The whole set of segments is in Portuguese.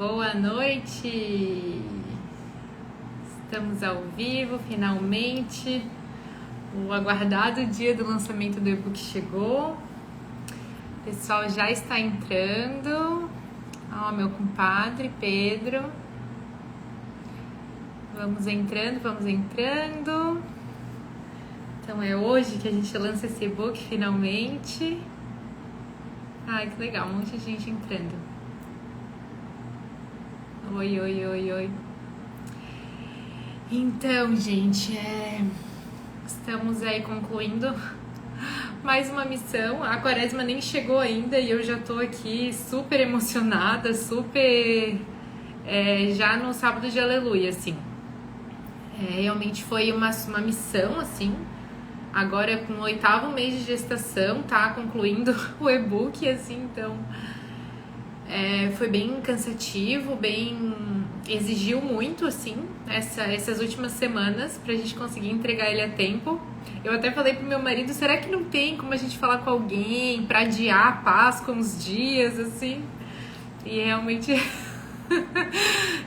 Boa noite! Estamos ao vivo, finalmente. O aguardado dia do lançamento do e-book chegou. O pessoal já está entrando. Ó, meu compadre Pedro. Vamos entrando. Então é hoje que a gente lança esse e-book finalmente. Ai, que legal, um monte de gente entrando. Oi. Então, gente, estamos aí concluindo mais uma missão. A quaresma nem chegou ainda e eu já tô aqui super emocionada, já no sábado de aleluia, assim. Realmente foi uma missão, assim. Agora com o 8º mês de gestação, tá concluindo o e-book, assim, então... foi bem cansativo, exigiu muito, assim, essas últimas semanas pra gente conseguir entregar ele a tempo. Eu até falei pro meu marido, será que não tem como a gente falar com alguém pra adiar a Páscoa uns dias, assim? E realmente,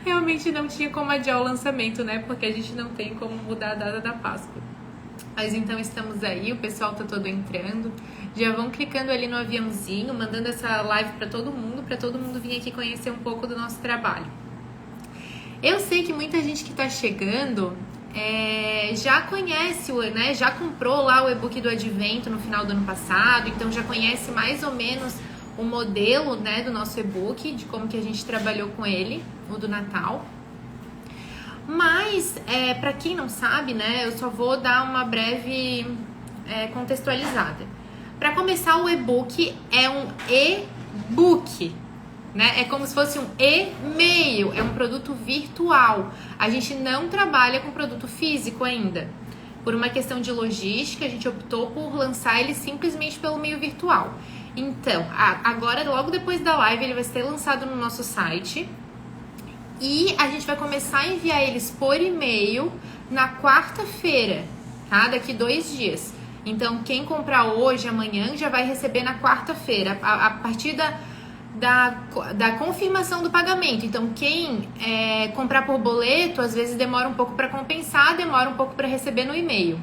realmente não tinha como adiar o lançamento, né? Porque a gente não tem como mudar a data da Páscoa. Mas então estamos aí, o pessoal tá todo entrando. Já vão clicando ali no aviãozinho, mandando essa live para todo mundo vir aqui conhecer um pouco do nosso trabalho. Eu sei que muita gente que tá chegando já conhece, né? Já comprou lá o e-book do Advento no final do ano passado, então já conhece mais ou menos o modelo, né, do nosso e-book, de como que a gente trabalhou com ele, o do Natal. Mas, para quem não sabe, né, eu só vou dar uma breve contextualizada. Para começar, o e-book é um e-book, né? É como se fosse um e-mail, é um produto virtual. A gente não trabalha com produto físico ainda. Por uma questão de logística, a gente optou por lançar ele simplesmente pelo meio virtual. Então, agora, logo depois da live, ele vai ser lançado no nosso site. E a gente vai começar a enviar eles por e-mail na quarta-feira, tá? Daqui 2 dias. Então, quem comprar hoje, amanhã, já vai receber na quarta-feira, a partir da confirmação do pagamento. Então, quem comprar por boleto, às vezes demora um pouco para compensar, demora um pouco para receber no e-mail,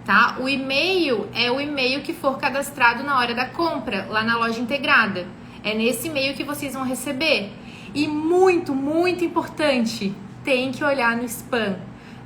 tá? O e-mail é o e-mail que for cadastrado na hora da compra, lá na loja integrada. É nesse e-mail que vocês vão receber. E muito importante, tem que olhar no spam,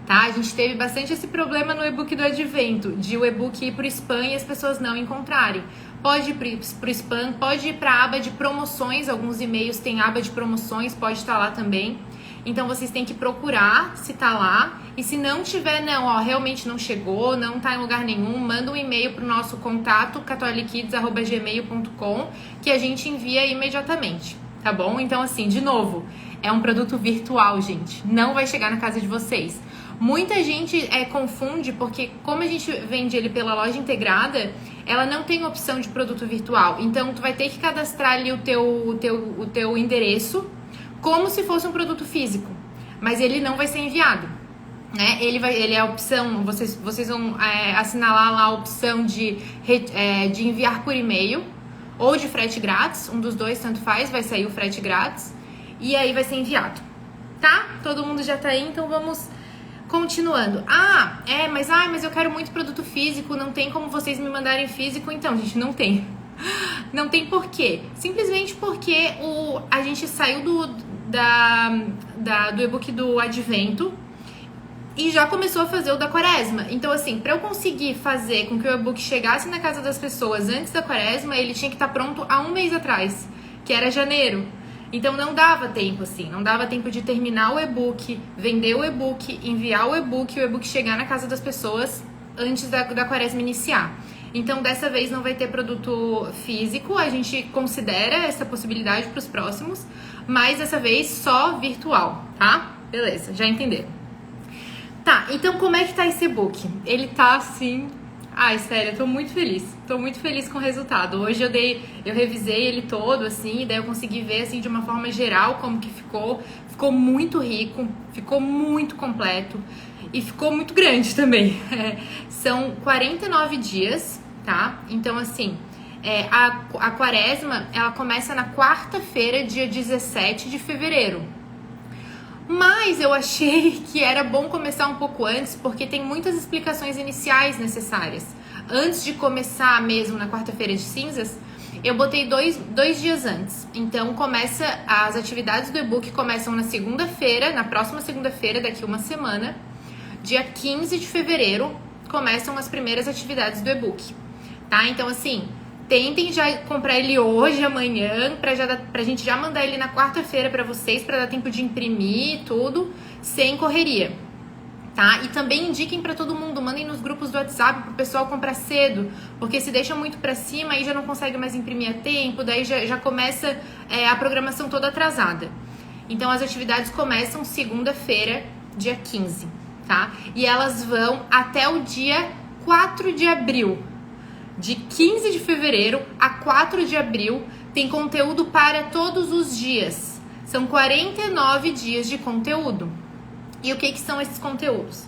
tá? A gente teve bastante esse problema no e-book do Advento, de o e-book ir pro spam e as pessoas não encontrarem. Pode ir pro spam, pode ir pra aba de promoções, alguns e-mails têm aba de promoções, pode estar lá também. Então vocês têm que procurar se tá lá, e se não tiver, realmente não chegou, não tá em lugar nenhum, manda um e-mail pro nosso contato, catolikids@gmail.com, que a gente envia imediatamente. Tá bom? Então, assim, de novo, é um produto virtual, gente. Não vai chegar na casa de vocês. Muita gente confunde, porque como a gente vende ele pela loja integrada, ela não tem opção de produto virtual. Então, tu vai ter que cadastrar ali o teu endereço como se fosse um produto físico. Mas ele não vai ser enviado, né? Ele é a opção, vocês vão assinalar lá a opção de enviar por e-mail, ou de frete grátis, um dos dois, tanto faz, vai sair o frete grátis, e aí vai ser enviado, tá? Todo mundo já tá aí, então vamos continuando. Mas eu quero muito produto físico, não tem como vocês me mandarem físico? Então, gente, não tem. Não tem por quê? Simplesmente porque a gente saiu do e-book do Advento, e já começou a fazer o da quaresma. Então, assim, para eu conseguir fazer com que o e-book chegasse na casa das pessoas antes da quaresma, ele tinha que estar pronto há 1 mês atrás, que era janeiro. Então, não dava tempo, assim, não dava tempo de terminar o e-book, vender o e-book, enviar o e-book chegar na casa das pessoas antes da quaresma iniciar. Então, dessa vez não vai ter produto físico, a gente considera essa possibilidade para os próximos, mas dessa vez só virtual, tá? Beleza, já entenderam. Tá, então como é que tá esse e-book? Ele tá assim... Ai, sério, eu tô muito feliz com o resultado. Hoje eu revisei ele todo, assim, e daí eu consegui ver, assim, de uma forma geral como que ficou. Ficou muito rico, ficou muito completo e ficou muito grande também. São 49 dias, tá? Então, assim, A quaresma, ela começa na quarta-feira, dia 17 de fevereiro. Mas eu achei que era bom começar um pouco antes, porque tem muitas explicações iniciais necessárias. Antes de começar mesmo na quarta-feira de cinzas, eu botei dois dias antes. Então, as atividades do e-book começam na segunda-feira, na próxima segunda-feira, daqui uma semana. Dia 15 de fevereiro, começam as primeiras atividades do e-book. Tá? Então, assim, tentem já comprar ele hoje, amanhã, pra gente já mandar ele na quarta-feira pra vocês, pra dar tempo de imprimir tudo, sem correria, tá? E também indiquem pra todo mundo, mandem nos grupos do WhatsApp pro pessoal comprar cedo, porque se deixa muito pra cima, aí já não consegue mais imprimir a tempo, daí já começa a programação toda atrasada. Então, as atividades começam segunda-feira, dia 15, tá? E elas vão até o dia 4 de abril. De 15 de fevereiro a 4 de abril, tem conteúdo para todos os dias. São 49 dias de conteúdo. E o que são esses conteúdos?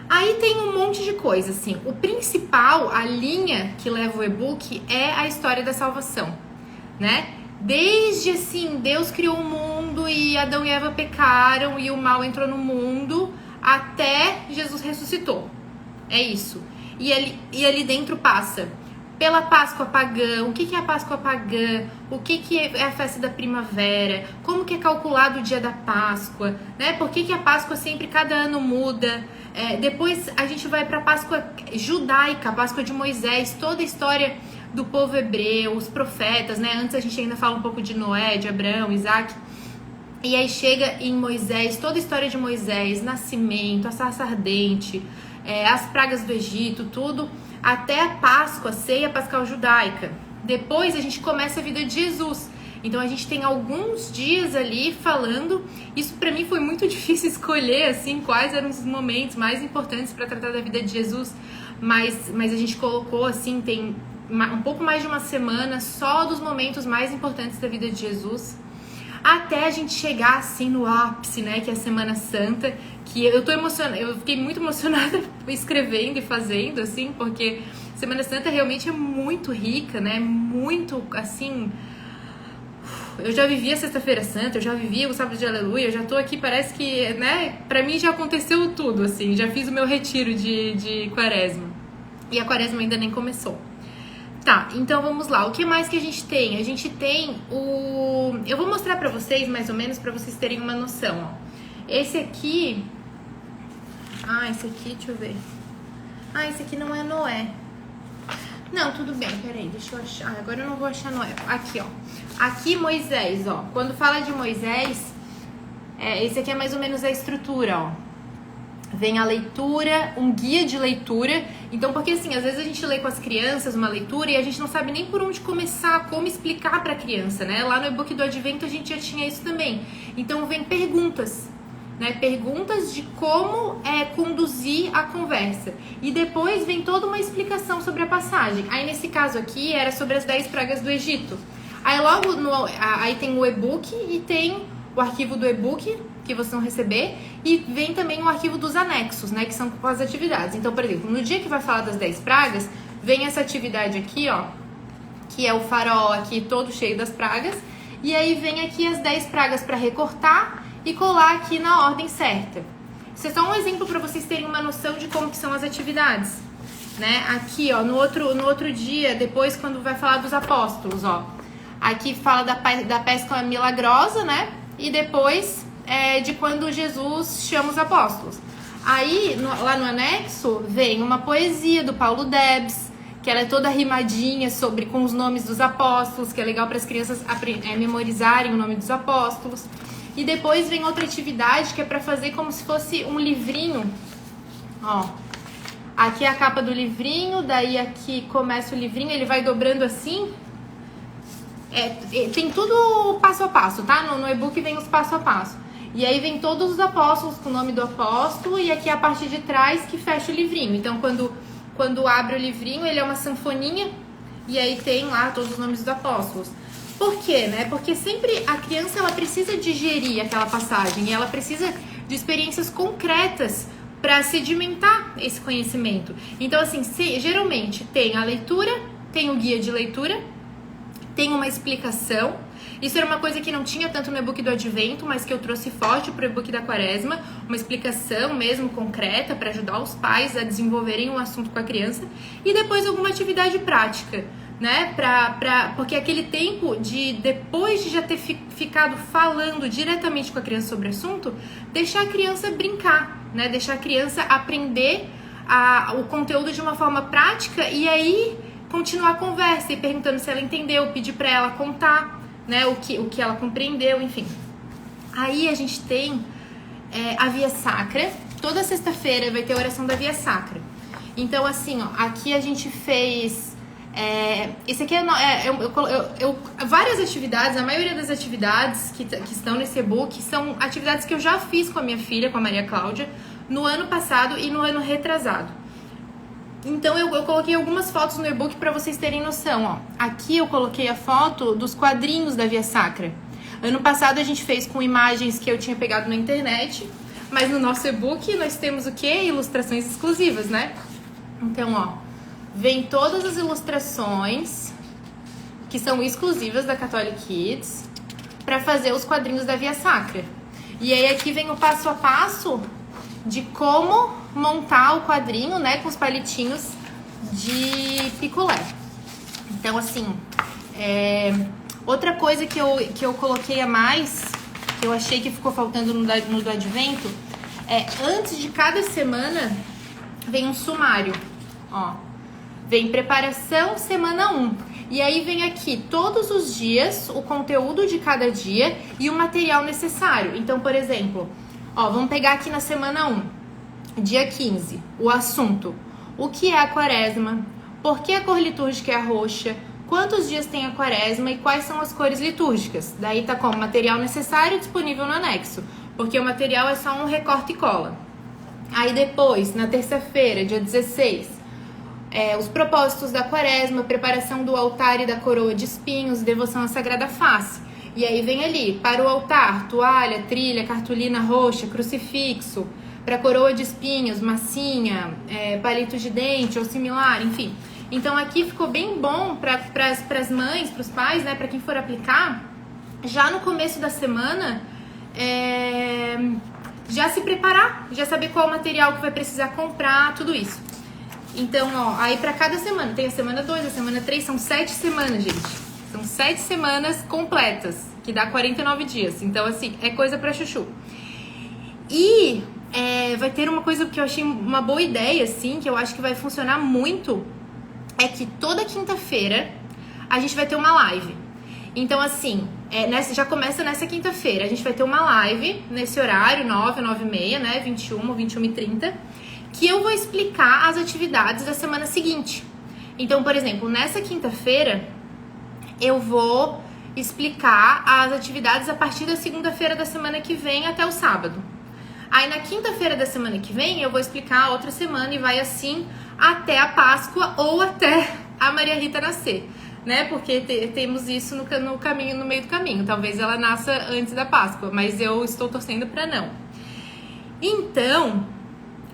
Aí tem um monte de coisa, assim. O principal, a linha que leva o e-book é a história da salvação, né? Desde, assim, Deus criou o mundo e Adão e Eva pecaram e o mal entrou no mundo, até Jesus ressuscitou. É isso. E ali dentro passa pela Páscoa pagã, o que é a Páscoa pagã, o que é a festa da primavera, como que é calculado o dia da Páscoa, né? Por que a Páscoa sempre, cada ano muda. Depois a gente vai para a Páscoa judaica, a Páscoa de Moisés, toda a história do povo hebreu, os profetas, né? Antes a gente ainda fala um pouco de Noé, de Abraão, Isaac. E aí chega em Moisés, toda a história de Moisés, nascimento, a sarça ardente, as pragas do Egito, tudo, até a Páscoa, a ceia pascal judaica. Depois a gente começa a vida de Jesus. Então a gente tem alguns dias ali falando. Isso pra mim foi muito difícil escolher, assim, quais eram os momentos mais importantes para tratar da vida de Jesus. Mas a gente colocou, assim, tem um pouco mais de uma semana só dos momentos mais importantes da vida de Jesus. Até a gente chegar, assim, no ápice, né, que é a Semana Santa, que eu tô emocionada, eu fiquei muito emocionada escrevendo e fazendo, assim, porque Semana Santa realmente é muito rica, né, muito, assim, eu já vivi a Sexta-feira Santa, eu já vivi o Sábado de Aleluia, eu já tô aqui, parece que, né, pra mim já aconteceu tudo, assim, já fiz o meu retiro de quaresma, e a quaresma ainda nem começou. Tá, então vamos lá. O que mais que a gente tem? A gente tem o... Eu vou mostrar pra vocês, mais ou menos, pra vocês terem uma noção, ó. Esse aqui... esse aqui, deixa eu ver. Esse aqui não é Noé. Não, tudo bem, peraí, deixa eu achar. Agora eu não vou achar Noé. Aqui, ó. Aqui Moisés, ó. Quando fala de Moisés, esse aqui é mais ou menos a estrutura, ó. Vem a leitura, um guia de leitura. Então, porque assim, às vezes a gente lê com as crianças uma leitura e a gente não sabe nem por onde começar, como explicar pra criança, né? Lá no e-book do Advento a gente já tinha isso também. Então, vem perguntas, né? Perguntas de como conduzir a conversa. E depois vem toda uma explicação sobre a passagem. Aí, nesse caso aqui, era sobre as 10 pragas do Egito. Aí, logo, aí tem o e-book e tem o arquivo do e-book, que vocês vão receber, e vem também o arquivo dos anexos, né, que são com as atividades. Então, por exemplo, no dia que vai falar das 10 pragas, vem essa atividade aqui, ó, que é o farol aqui todo cheio das pragas, e aí vem aqui as 10 pragas para recortar e colar aqui na ordem certa. Isso é só um exemplo para vocês terem uma noção de como que são as atividades, né? Aqui, ó, no outro dia, depois quando vai falar dos apóstolos, ó, aqui fala da pesca milagrosa, né, e depois... de quando Jesus chama os apóstolos. Aí, lá no anexo, vem uma poesia do Paulo Debs, que ela é toda rimadinha com os nomes dos apóstolos, que é legal para as crianças memorizarem o nome dos apóstolos. E depois vem outra atividade que é para fazer como se fosse um livrinho. Ó, aqui é a capa do livrinho, daí aqui começa o livrinho, ele vai dobrando assim. Tem tudo passo a passo, tá? No e-book vem os passo a passo. E aí vem todos os apóstolos com o nome do apóstolo e aqui a parte de trás que fecha o livrinho. Então, quando abre o livrinho, ele é uma sanfoninha e aí tem lá todos os nomes dos apóstolos. Por quê, né? Porque sempre a criança, ela precisa digerir aquela passagem e ela precisa de experiências concretas para sedimentar esse conhecimento. Então, assim, geralmente tem a leitura tem o guia de leitura, tem uma explicação. Isso era uma coisa que não tinha tanto no e-book do Advento, mas que eu trouxe forte pro e-book da Quaresma, uma explicação mesmo concreta para ajudar os pais a desenvolverem um assunto com a criança, e depois alguma atividade prática, né? Porque aquele tempo de, depois de já ter ficado falando diretamente com a criança sobre o assunto, deixar a criança brincar, né? Deixar a criança aprender o conteúdo de uma forma prática e aí continuar a conversa e perguntando se ela entendeu, pedir para ela contar, né, o que ela compreendeu, enfim. Aí a gente tem a Via Sacra. Toda sexta-feira vai ter a oração da Via Sacra. Então, assim, ó, aqui a gente fez... esse aqui várias atividades, a maioria das atividades que estão nesse e-book são atividades que eu já fiz com a minha filha, com a Maria Cláudia, no ano passado e no ano retrasado. Então eu coloquei algumas fotos no e-book para vocês terem noção, ó. Aqui eu coloquei a foto dos quadrinhos da Via Sacra. Ano passado a gente fez com imagens que eu tinha pegado na internet, mas no nosso e-book nós temos o quê? Ilustrações exclusivas, né? Então, ó, vem todas as ilustrações que são exclusivas da Catholic Kids para fazer os quadrinhos da Via Sacra. E aí aqui vem o passo a passo de como montar o quadrinho, né, com os palitinhos de picolé. Então, assim, outra coisa que eu coloquei a mais, que eu achei que ficou faltando no do Advento, antes de cada semana, vem um sumário, ó. Vem preparação, semana 1. E aí vem aqui, todos os dias, o conteúdo de cada dia e o material necessário. Então, por exemplo, ó, vamos pegar aqui na semana 1. Dia 15, o assunto: o que é a Quaresma, por que a cor litúrgica é a roxa, quantos dias tem a Quaresma e quais são as cores litúrgicas. Daí tá como material necessário disponível no anexo, porque o material é só um recorte e cola. Aí depois, na terça-feira, dia 16, os propósitos da Quaresma, preparação do altar e da coroa de espinhos, devoção à Sagrada Face. E aí vem ali, para o altar, toalha, trilha, cartolina roxa, crucifixo. Para coroa de espinhos, massinha, palito de dente ou similar, enfim. Então aqui ficou bem bom para as mães, para os pais, né, para quem for aplicar, já no começo da semana, já se preparar, já saber qual material que vai precisar comprar, tudo isso. Então, ó, aí para cada semana, tem a semana 2, a semana 3, são 7 semanas, gente. São 7 semanas completas, que dá 49 dias. Então, assim, é coisa para chuchu. E vai ter uma coisa que eu achei uma boa ideia, assim, que eu acho que vai funcionar muito, é que toda quinta-feira a gente vai ter uma live. Então, assim, já começa nessa quinta-feira, a gente vai ter uma live nesse horário, 9, 9h30, né, 21, 21h30, que eu vou explicar as atividades da semana seguinte. Então, por exemplo, nessa quinta-feira, eu vou explicar as atividades a partir da segunda-feira da semana que vem até o sábado. Aí na quinta-feira da semana que vem eu vou explicar a outra semana e vai assim até a Páscoa ou até a Maria Rita nascer, né? Porque temos isso no caminho, no meio do caminho. Talvez ela nasça antes da Páscoa, mas eu estou torcendo para não. Então,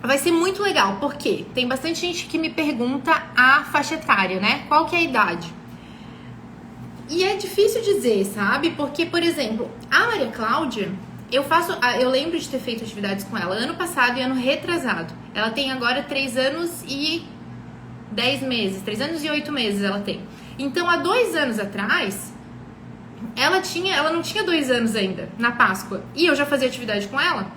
vai ser muito legal, porque tem bastante gente que me pergunta a faixa etária, né? Qual que é a idade? E é difícil dizer, sabe? Porque, por exemplo, a Maria Cláudia... Eu lembro de ter feito atividades com ela ano passado e ano retrasado. Ela tem agora 3 anos e 10 meses, 3 anos e 8 meses ela tem. Então, há 2 anos atrás, ela não tinha 2 anos ainda, na Páscoa. E eu já fazia atividade com ela.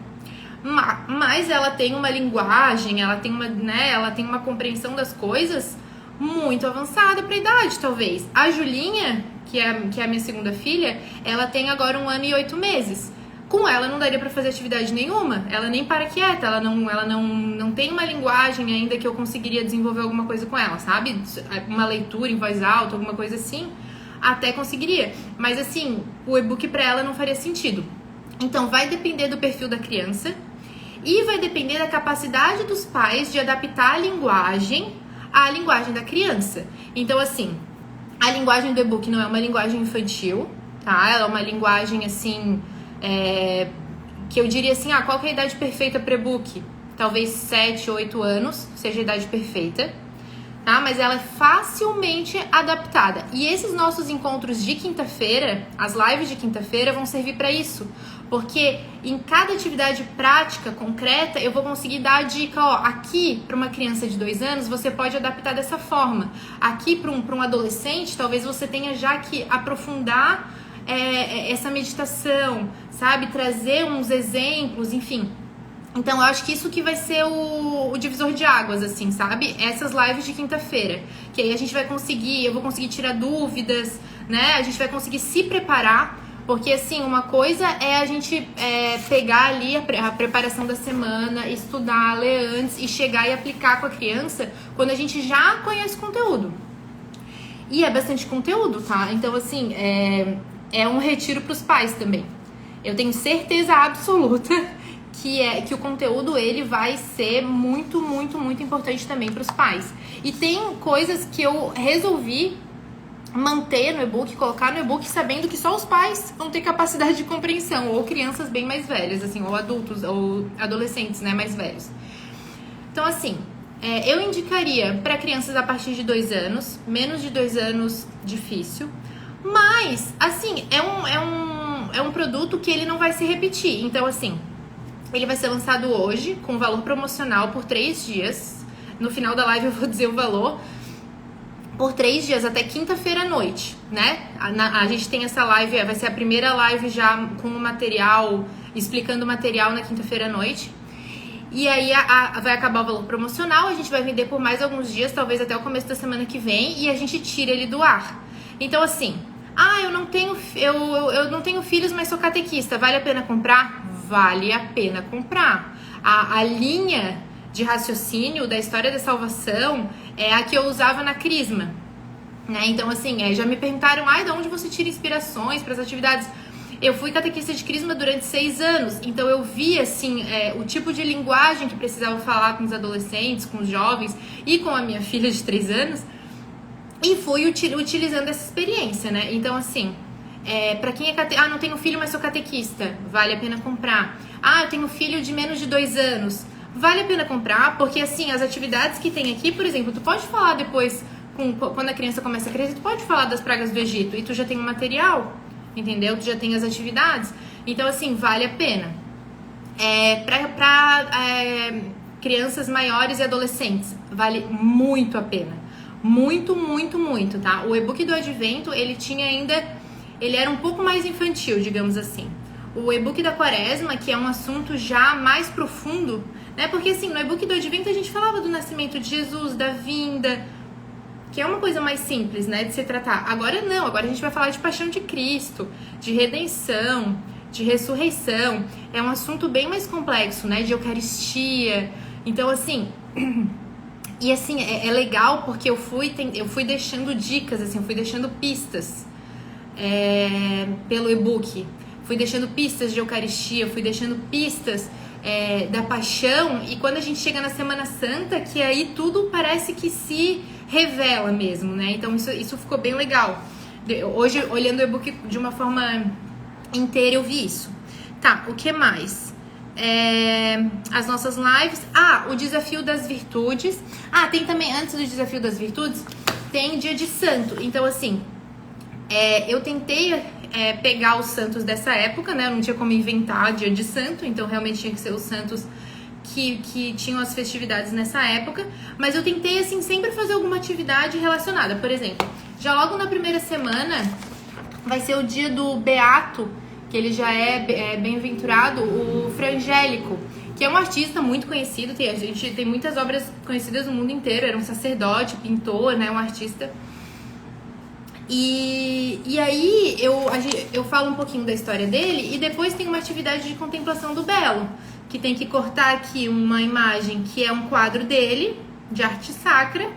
Mas ela tem uma linguagem, ela tem uma compreensão das coisas muito avançada para a idade, talvez. A Julinha, que é a minha segunda filha, ela tem agora 1 ano e 8 meses. Com ela não daria pra fazer atividade nenhuma, ela nem para quieta, ela não tem uma linguagem ainda que eu conseguiria desenvolver alguma coisa com ela, sabe? Uma leitura em voz alta, alguma coisa assim, até conseguiria. Mas assim, o e-book pra ela não faria sentido. Então vai depender do perfil da criança e vai depender da capacidade dos pais de adaptar a linguagem à linguagem da criança. Então assim, a linguagem do e-book não é uma linguagem infantil, tá? Ela é uma linguagem assim... que eu diria assim, qual que é a idade perfeita para e-book? Talvez 7, 8 anos seja a idade perfeita, tá? Mas ela é facilmente adaptada. E esses nossos encontros de quinta-feira, as lives de quinta-feira, vão servir para isso. Porque em cada atividade prática, concreta, eu vou conseguir dar a dica, ó, aqui para uma criança de 2 anos, você pode adaptar dessa forma. Aqui para um adolescente, talvez você tenha já que aprofundar essa meditação, sabe? Trazer uns exemplos, enfim. Então, eu acho que isso que vai ser o divisor de águas, assim, sabe? Essas lives de quinta-feira. Que aí a gente vai conseguir, eu vou conseguir tirar dúvidas, né? A gente vai conseguir se preparar. Porque, assim, uma coisa é a gente pegar ali a preparação da semana, estudar, ler antes e chegar e aplicar com a criança quando a gente já conhece o conteúdo. E é bastante conteúdo, tá? Então, assim, é um retiro pros pais também. Eu tenho certeza absoluta que o conteúdo, ele vai ser muito, muito, muito importante também pros pais. E tem coisas que eu resolvi manter no e-book, colocar no e-book, sabendo que só os pais vão ter capacidade de compreensão, ou crianças bem mais velhas, assim, ou adultos, ou adolescentes, né, mais velhos. Então, assim, eu indicaria para crianças a partir de 2 anos, menos de 2 anos, difícil, mas, assim, é um produto que ele não vai se repetir. Então, assim, ele vai ser lançado hoje, com valor promocional por 3 dias, no final da live eu vou dizer o valor, por 3 dias, até quinta-feira à noite, né? A gente tem essa live, vai ser a primeira live já com o material, explicando o material na quinta-feira à noite. E aí vai acabar o valor promocional, a gente vai vender por mais alguns dias, talvez até o começo da semana que vem, e a gente tira ele do ar. Então, assim, eu não tenho filhos, mas sou catequista, vale a pena comprar? Vale a pena comprar. A linha de raciocínio da história da salvação é a que eu usava na Crisma, né? Então, assim, já me perguntaram, de onde você tira inspirações para as atividades? Eu fui catequista de Crisma durante 6 anos, então eu vi, assim, o tipo de linguagem que precisava falar com os adolescentes, com os jovens e com a minha filha de 3 anos, e fui utilizando essa experiência, né? Então, assim, para quem é não tenho filho, mas sou catequista, vale a pena comprar. Eu tenho filho de menos de 2 anos, vale a pena comprar, porque, assim, as atividades que tem aqui, por exemplo, tu pode falar depois, quando a criança começa a crescer, tu pode falar das pragas do Egito, e tu já tem o material, entendeu? Tu já tem as atividades. Então, assim, vale a pena. Para crianças maiores e adolescentes, vale muito a pena. Muito, muito, muito, tá? O e-book do Advento, ele era um pouco mais infantil, digamos assim. O e-book da Quaresma, que é um assunto já mais profundo, né? Porque, assim, no e-book do Advento a gente falava do nascimento de Jesus, da vinda, que é uma coisa mais simples, né, de se tratar. Agora não, agora a gente vai falar de paixão de Cristo, de redenção, de ressurreição. É um assunto bem mais complexo, né, de Eucaristia. Então, assim, e assim, é legal porque eu fui deixando dicas, assim, eu fui deixando pistas pelo e-book. Fui deixando pistas de Eucaristia, fui deixando pistas da paixão, e quando a gente chega na Semana Santa, que aí tudo parece que se revela mesmo, né? Então isso ficou bem legal. Hoje, olhando o e-book de uma forma inteira, eu vi isso. Tá, o que mais? As nossas lives. O desafio das virtudes. Tem também, antes do desafio das virtudes, tem dia de santo. Então, assim, eu tentei pegar os santos dessa época, né? Eu não tinha como inventar dia de santo, então realmente tinha que ser os santos que tinham as festividades nessa época. Mas eu tentei, assim, sempre fazer alguma atividade relacionada. Por exemplo, já logo na primeira semana vai ser o dia do Beato, que ele já é bem-aventurado, o Frangélico, que é um artista muito conhecido. A gente tem muitas obras conhecidas no mundo inteiro. Era um sacerdote, pintor, né? Um artista. E aí eu falo um pouquinho da história dele, e depois tem uma atividade de contemplação do belo, que tem que cortar aqui uma imagem que é um quadro dele, de arte sacra,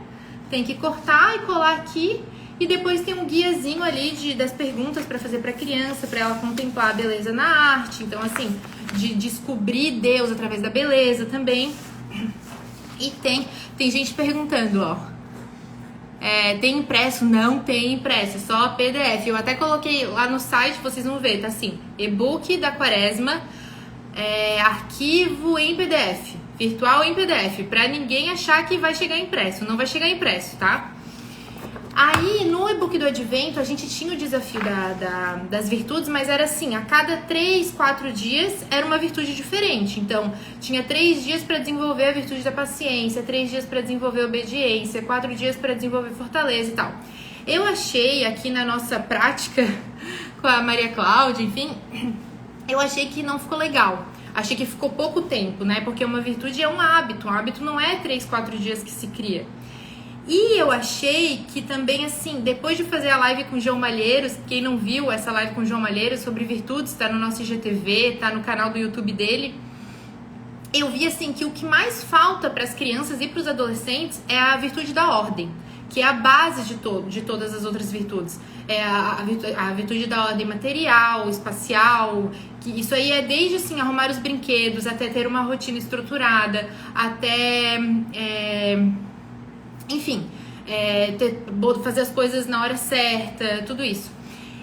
tem que cortar e colar aqui, e depois tem um guiazinho ali das perguntas para fazer para a criança, para ela contemplar a beleza na arte. Então, assim, de descobrir Deus através da beleza também. E tem gente perguntando, tem impresso? Não tem impresso, é só PDF. Eu até coloquei lá no site, vocês vão ver, tá assim, e-book da Quaresma, arquivo em PDF, virtual em PDF, pra ninguém achar que vai chegar impresso. Não vai chegar impresso, tá? Aí, no e-book do Advento, a gente tinha o desafio das virtudes, mas era assim, a cada 3, 4 dias era uma virtude diferente. Então, tinha 3 dias para desenvolver a virtude da paciência, 3 dias para desenvolver a obediência, 4 dias para desenvolver fortaleza e tal. Eu achei aqui na nossa prática com a Maria Cláudia, enfim, eu achei que não ficou legal. Achei que ficou pouco tempo, né? Porque uma virtude é um hábito não é 3, 4 dias que se cria. E eu achei que também, assim, depois de fazer a live com o João Malheiros, quem não viu essa live com o João Malheiros sobre virtudes, tá no nosso IGTV, tá no canal do YouTube dele, eu vi, assim, que o que mais falta para as crianças e para os adolescentes é a virtude da ordem, que é a base de todas as outras virtudes. É a virtude da ordem material, espacial, que isso aí é desde, assim, arrumar os brinquedos, até ter uma rotina estruturada, até... enfim, fazer as coisas na hora certa, tudo isso.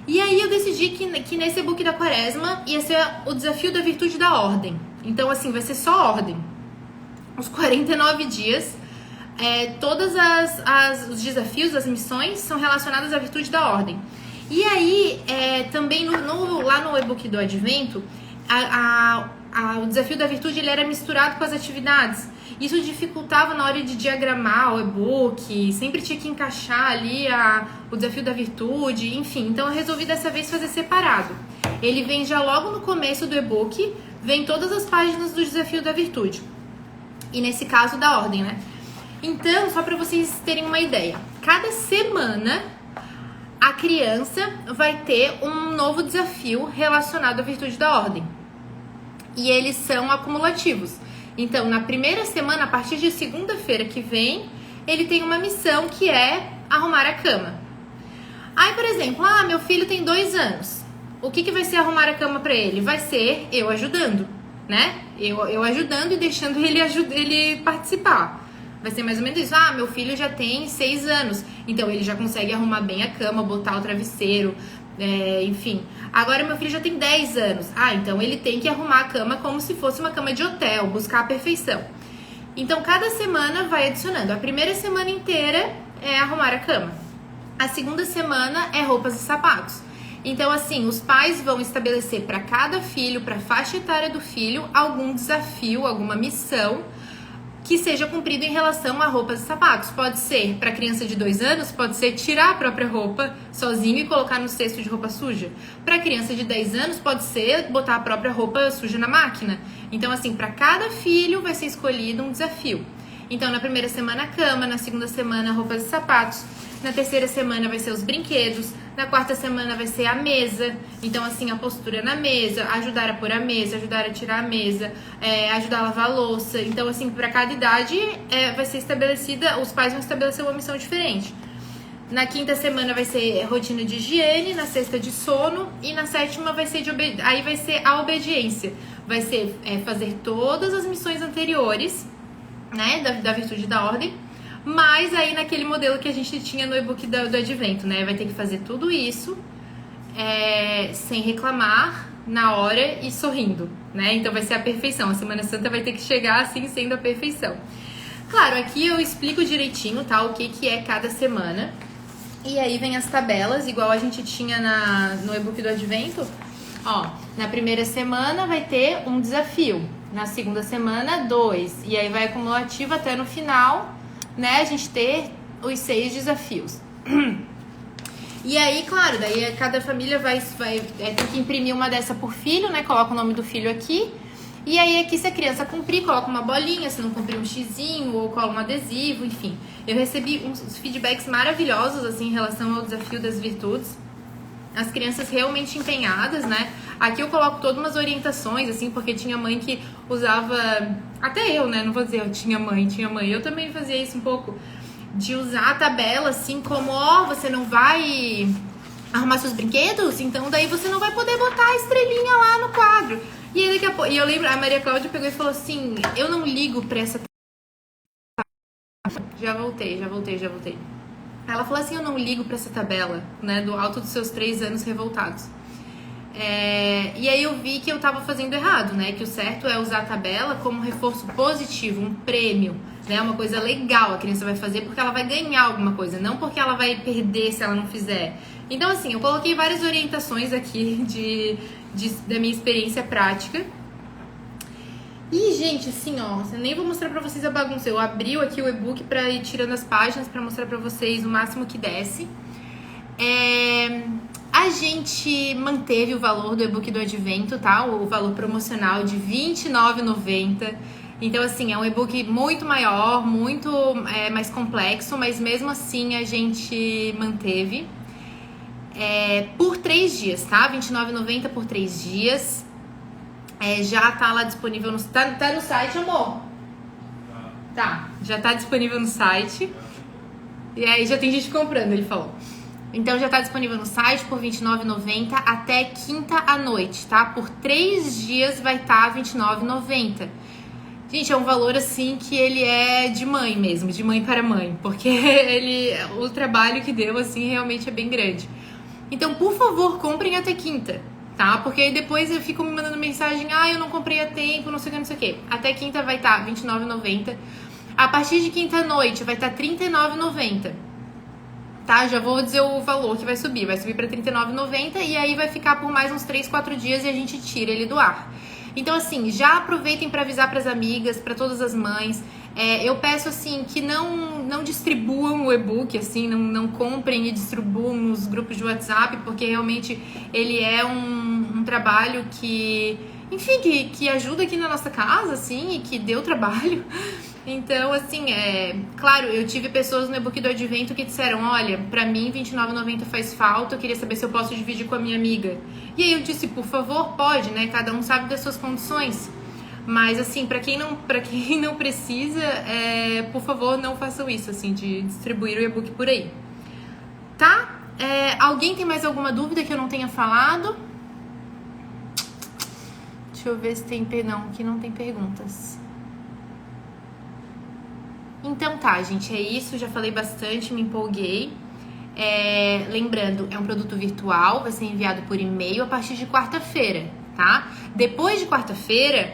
E aí eu decidi que nesse e-book da Quaresma ia ser o desafio da virtude da ordem. Então, assim, vai ser só ordem. Os 49 dias, todos os desafios, as missões são relacionadas à virtude da ordem. E aí, também lá no e-book do Advento, o desafio da virtude ele era misturado com as atividades. Isso dificultava na hora de diagramar o e-book, sempre tinha que encaixar ali o desafio da virtude, enfim. Então eu resolvi dessa vez fazer separado. Ele vem já logo no começo do e-book, vem todas as páginas do desafio da virtude. E nesse caso da ordem, né? Então, só para vocês terem uma ideia, cada semana a criança vai ter um novo desafio relacionado à virtude da ordem. E eles são acumulativos. Então, na primeira semana, a partir de segunda-feira que vem, ele tem uma missão que é arrumar a cama. Aí, por exemplo, meu filho tem 2 anos. O que vai ser arrumar a cama para ele? Vai ser eu ajudando, né? Eu ajudando e deixando ele participar. Vai ser mais ou menos isso. Meu filho já tem 6 anos. Então, ele já consegue arrumar bem a cama, botar o travesseiro, enfim. Agora meu filho já tem 10 anos. Então ele tem que arrumar a cama como se fosse uma cama de hotel, buscar a perfeição. Então cada semana vai adicionando. A primeira semana inteira é arrumar a cama. A segunda semana é roupas e sapatos. Então assim, os pais vão estabelecer para cada filho, para a faixa etária do filho, algum desafio, alguma missão que seja cumprido em relação a roupas e sapatos. Pode ser, para criança de 2 anos, pode ser tirar a própria roupa sozinho e colocar no cesto de roupa suja. Para criança de 10 anos, pode ser botar a própria roupa suja na máquina. Então, assim, para cada filho vai ser escolhido um desafio. Então, na primeira semana a cama, na segunda semana roupas e sapatos, na terceira semana vai ser os brinquedos, na quarta semana vai ser a mesa. Então, assim, a postura na mesa, ajudar a pôr a mesa, ajudar a tirar a mesa, ajudar a lavar a louça. Então, assim, para cada idade vai ser estabelecida, os pais vão estabelecer uma missão diferente. Na quinta semana vai ser rotina de higiene, na sexta de sono e na sétima vai ser aí vai ser a obediência. Vai ser fazer todas as missões anteriores, né, da virtude da ordem, mas aí naquele modelo que a gente tinha no e-book do Advento, né, vai ter que fazer tudo isso sem reclamar, na hora e sorrindo, né, então vai ser a perfeição, a Semana Santa vai ter que chegar assim, sendo a perfeição. Claro, aqui eu explico direitinho, tá, o que é cada semana, e aí vem as tabelas, igual a gente tinha no e-book do Advento. Na primeira semana vai ter um desafio, na segunda semana 2, e aí vai acumulativo até no final, né, a gente ter os 6 desafios. E aí, claro, daí cada família vai ter que imprimir uma dessa por filho, né, coloca o nome do filho aqui, e aí aqui se a criança cumprir, coloca uma bolinha, se não cumprir um xizinho, ou cola um adesivo, enfim. Eu recebi uns feedbacks maravilhosos, assim, em relação ao desafio das virtudes. As crianças realmente empenhadas, né? Aqui eu coloco todas umas orientações, assim, porque tinha mãe que usava... Até eu, né? Não vou dizer eu tinha mãe. Eu também fazia isso um pouco. De usar a tabela, assim, como, você não vai arrumar seus brinquedos? Então daí você não vai poder botar a estrelinha lá no quadro. E aí daqui a pouco... E eu lembro, a Maria Cláudia pegou e falou assim, eu não ligo pra essa... Já voltei. Ela falou assim, eu não ligo pra essa tabela, né, do alto dos seus 3 anos revoltados. E aí eu vi que eu tava fazendo errado, né? Que o certo é usar a tabela como reforço positivo, um prêmio, né? Uma coisa legal a criança vai fazer porque ela vai ganhar alguma coisa, não porque ela vai perder se ela não fizer. Então, assim, eu coloquei várias orientações aqui da minha experiência prática. E, gente, assim, ó, eu nem vou mostrar pra vocês a bagunça. Eu abri aqui o e-book pra ir tirando as páginas pra mostrar pra vocês o máximo que desce. A gente manteve o valor do e-book do Advento, tá? O valor promocional de R$ 29,90. Então, assim, é um e-book muito maior, muito mais complexo, mas mesmo assim a gente manteve por 3 dias, tá? R$ 29,90 por 3 dias. Já tá lá disponível no... Tá no site, amor? Tá, já tá disponível no site. E aí já tem gente comprando, ele falou. Então já tá disponível no site por R$ 29,90 até quinta à noite, tá? Por 3 dias vai estar R$ 29,90. Gente, é um valor assim que ele é de mãe mesmo, de mãe para mãe, porque o trabalho que deu assim realmente é bem grande. Então, por favor, comprem até quinta, tá? Porque aí depois eu fico me mandando mensagem, eu não comprei a tempo, não sei o que, não sei o que. Até quinta vai estar R$ 29,90. A partir de quinta à noite vai estar R$ 39,90. Tá? Já vou dizer o valor que vai subir para R$ 39,90 e aí vai ficar por mais uns 3, 4 dias e a gente tira ele do ar. Então, assim, já aproveitem para avisar para as amigas, para todas as mães. Eu peço, assim, que não distribuam o e-book, assim, não comprem e distribuam nos grupos de WhatsApp, porque realmente ele é um trabalho que, enfim, que ajuda aqui na nossa casa, assim, e que deu trabalho. Então, assim, claro, eu tive pessoas no e-book do Advento que disseram, olha, pra mim R$ 29,90 faz falta, eu queria saber se eu posso dividir com a minha amiga. E aí eu disse, por favor, pode, né? Cada um sabe das suas condições. Mas, assim, pra quem não precisa, por favor, não façam isso, assim, de distribuir o e-book por aí. Tá? Alguém tem mais alguma dúvida que eu não tenha falado? Deixa eu ver se tem... Não, aqui não tem perguntas. Então tá, gente, é isso. Já falei bastante, me empolguei. Lembrando, é um produto virtual, vai ser enviado por e-mail a partir de quarta-feira, tá? Depois de quarta-feira,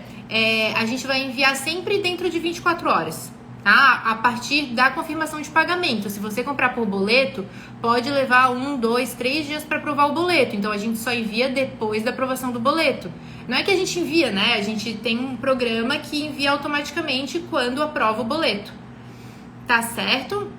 a gente vai enviar sempre dentro de 24 horas, tá? A partir da confirmação de pagamento. Se você comprar por boleto, pode levar 1, 2, 3 dias para aprovar o boleto. Então a gente só envia depois da aprovação do boleto. Não é que a gente envia, né? A gente tem um programa que envia automaticamente quando aprova o boleto. Tá certo?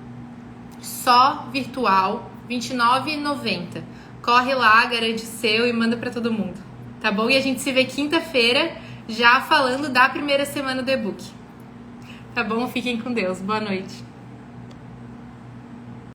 Só virtual, R$ 29,90. Corre lá, garante o seu e manda pra todo mundo. Tá bom? E a gente se vê quinta-feira já falando da primeira semana do e-book. Tá bom? Fiquem com Deus. Boa noite.